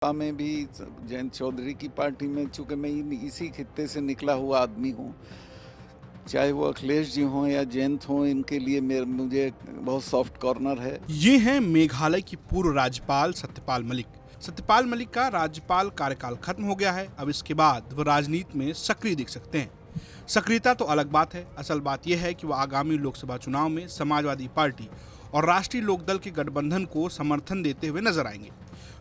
में भी जयंत चौधरी की पार्टी में, चूंकि मैं इसी खित्ते से निकला हुआ आदमी हूँ, चाहे वो अखिलेश जी हों या जयंत हों, इनके लिए मुझे बहुत सॉफ्ट कॉर्नर है। ये हैं मेघालय की पूर्व राज्यपाल सत्यपाल मलिक। सत्यपाल मलिक का राज्यपाल कार्यकाल खत्म हो गया है। अब इसके बाद वो राजनीति में सक्रिय दिख सकते हैं। सक्रियता तो अलग बात है, असल बात यह है कि वो आगामी लोकसभा चुनाव में समाजवादी पार्टी और राष्ट्रीय लोकदल के गठबंधन को समर्थन देते हुए नजर आएंगे।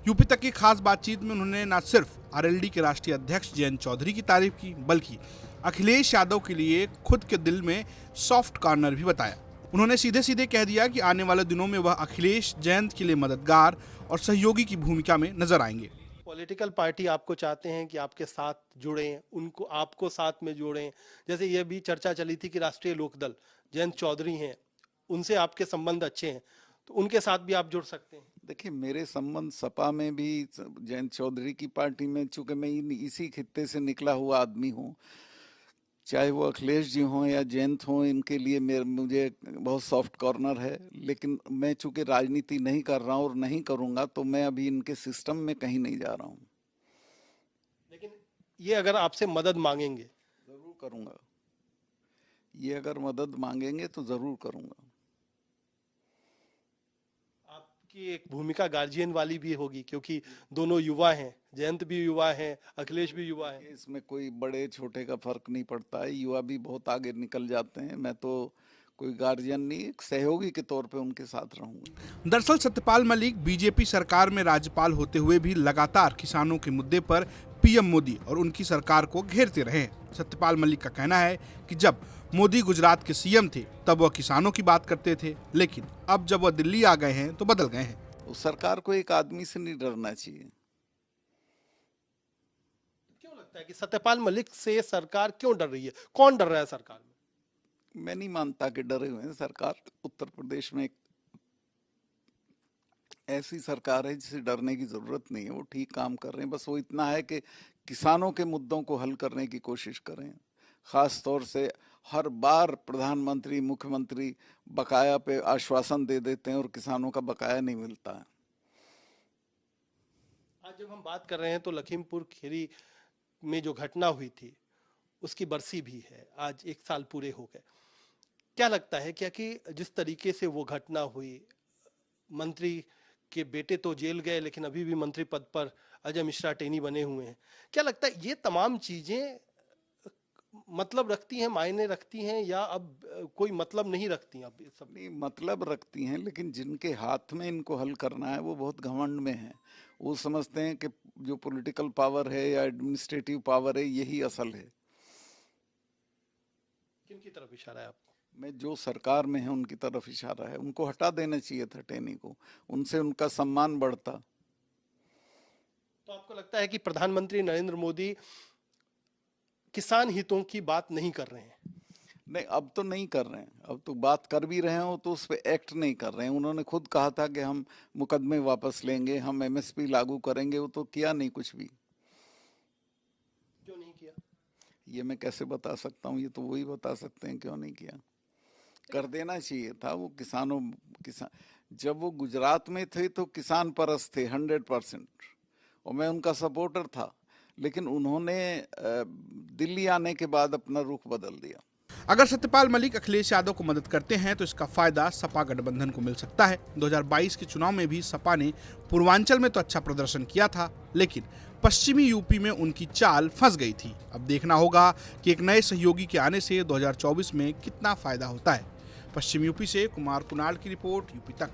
यूपी तक की खास बातचीत में उन्होंने न सिर्फ आरएलडी के राष्ट्रीय अध्यक्ष जयंत चौधरी की तारीफ की, बल्कि अखिलेश यादव के लिए खुद के दिल में सॉफ्ट कॉर्नर भी बताया। उन्होंने सीधे सीधे कह दिया कि आने वाले दिनों में वह अखिलेश जयंत के लिए मददगार और सहयोगी की भूमिका में नजर आएंगे। पॉलिटिकल पार्टी आपको चाहते हैं कि आपके साथ जुड़ें, उनको आपको साथ में जोड़ें। जैसे ये भी चर्चा चली थी कि राष्ट्रीय लोकदल जयंत चौधरी हैं, उनसे आपके संबंध अच्छे हैं, तो उनके साथ भी आप जुड़ सकते हैं। देखिए, मेरे संबंध सपा में भी जयंत चौधरी की पार्टी में, चूंकि मैं इसी खित्ते से निकला हुआ आदमी हूँ, चाहे वो अखिलेश जी हों या जयंत हों, इनके लिए मुझे बहुत सॉफ्ट कॉर्नर है। लेकिन मैं चूंकि राजनीति नहीं कर रहा हूँ और नहीं करूँगा, तो मैं अभी इनके सिस्टम में कहीं नहीं जा रहा हूँ। लेकिन ये अगर आपसे मदद मांगेंगे, जरूर करूँगा। ये अगर मदद मांगेंगे तो जरूर करूँगा। आपकी एक भूमिका गार्जियन वाली भी होगी, क्योंकि दोनों युवा हैं, जयंत भी युवा हैं, अखिलेश भी युवा हैं। इसमें कोई बड़े छोटे का फर्क नहीं पड़ता है, युवा भी बहुत आगे निकल जाते हैं। मैं तो कोई गार्जियन नहीं, एक सहयोगी के तौर पे उनके साथ रहूंगा। दरअसल सत्यपाल मलिक बीजेपी सरकार में राज्यपाल होते हुए भी लगातार किसानों के मुद्दे पर पीएम मोदी और उनकी सरकार को घेरते रहे हैं। सत्यपाल मलिक का कहना है कि जब मोदी गुजरात के सीएम थे तब वह किसानों की बात करते थे, लेकिन अब जब वह दिल्ली आ गए हैं तो बदल गए हैं। उस सरकार को एक आदमी से नहीं डरना चाहिए। क्यों लगता है कि सत्यपाल मलिक से सरकार क्यों डर रही है? कौन डर रहा है सरकार में? मैं नहीं मानता कि डरे हुए हैं। सरकार उत्तर प्रदेश में एक ऐसी सरकार है जिसे डरने की जरूरत नहीं है। वो ठीक काम कर रहे हैं। बस वो इतना है कि किसानों के मुद्दों को हल करने की कोशिश करें। खास तौर से हर बार प्रधानमंत्री, मुख्यमंत्री बकाया पे आश्वासन दे देते हैं और किसानों का बकाया नहीं मिलता है। आज जब हम बात कर रहे हैं तो लखीमपुर खीरी में जो घटना हुई थी उसकी बरसी भी है। आज 1 साल पूरे हो गए। क्या लगता है क्या कि जिस तरीके से वो घटना हुई, मंत्री के बेटे तो जेल गए लेकिन अभी भी मंत्री पद पर अजय मिश्रा टेनी बने हुए हैं, क्या लगता है ये तमाम चीजें मतलब रखती हैं, मायने रखती हैं, या अब कोई मतलब नहीं रखती? अब ये सब नहीं, मतलब रखती हैं, लेकिन जिनके हाथ में इनको हल करना है वो बहुत घमंड में है। वो समझते हैं कि जो पॉलिटिकल पावर है या एडमिनिस्ट्रेटिव पावर है यही असल है। किन की तरफ इशारा है आपको? मैं जो सरकार में है उनकी तरफ इशारा है। उनको हटा देना चाहिए था टेनी को, उनसे उनका सम्मान बढ़ता। तो आपको लगता है कि प्रधानमंत्री नरेंद्र मोदी किसान हितों की बात नहीं कर रहे हैं? नहीं, अब तो नहीं कर रहे हैं। अब तो बात कर भी रहे हो तो उस पर एक्ट नहीं कर रहे हैं। उन्होंने खुद कहा था कि हम मुकदमे वापस लेंगे, हम एमएसपी लागू करेंगे। वो तो किया नहीं कुछ भी। क्यों नहीं किया? ये मैं कैसे बता सकता हूँ? ये तो वही बता सकते हैं क्यों नहीं किया। कर देना चाहिए था। वो किसान जब वो गुजरात में थे तो किसान परस्त थे 100%, और मैं उनका सपोर्टर था। लेकिन उन्होंने दिल्ली आने के बाद अपना रुख बदल दिया। अगर सत्यपाल मलिक अखिलेश यादव को मदद करते हैं तो इसका फायदा सपा गठबंधन को मिल सकता है। 2022 के चुनाव में भी सपा ने पूर्वांचल में तो अच्छा प्रदर्शन किया था, लेकिन पश्चिमी यूपी में उनकी चाल फंस गई थी। अब देखना होगा कि एक नए सहयोगी के आने से 2024 में कितना फायदा होता है। पश्चिम यूपी से कुमार कुणाल की रिपोर्ट, यूपी तक।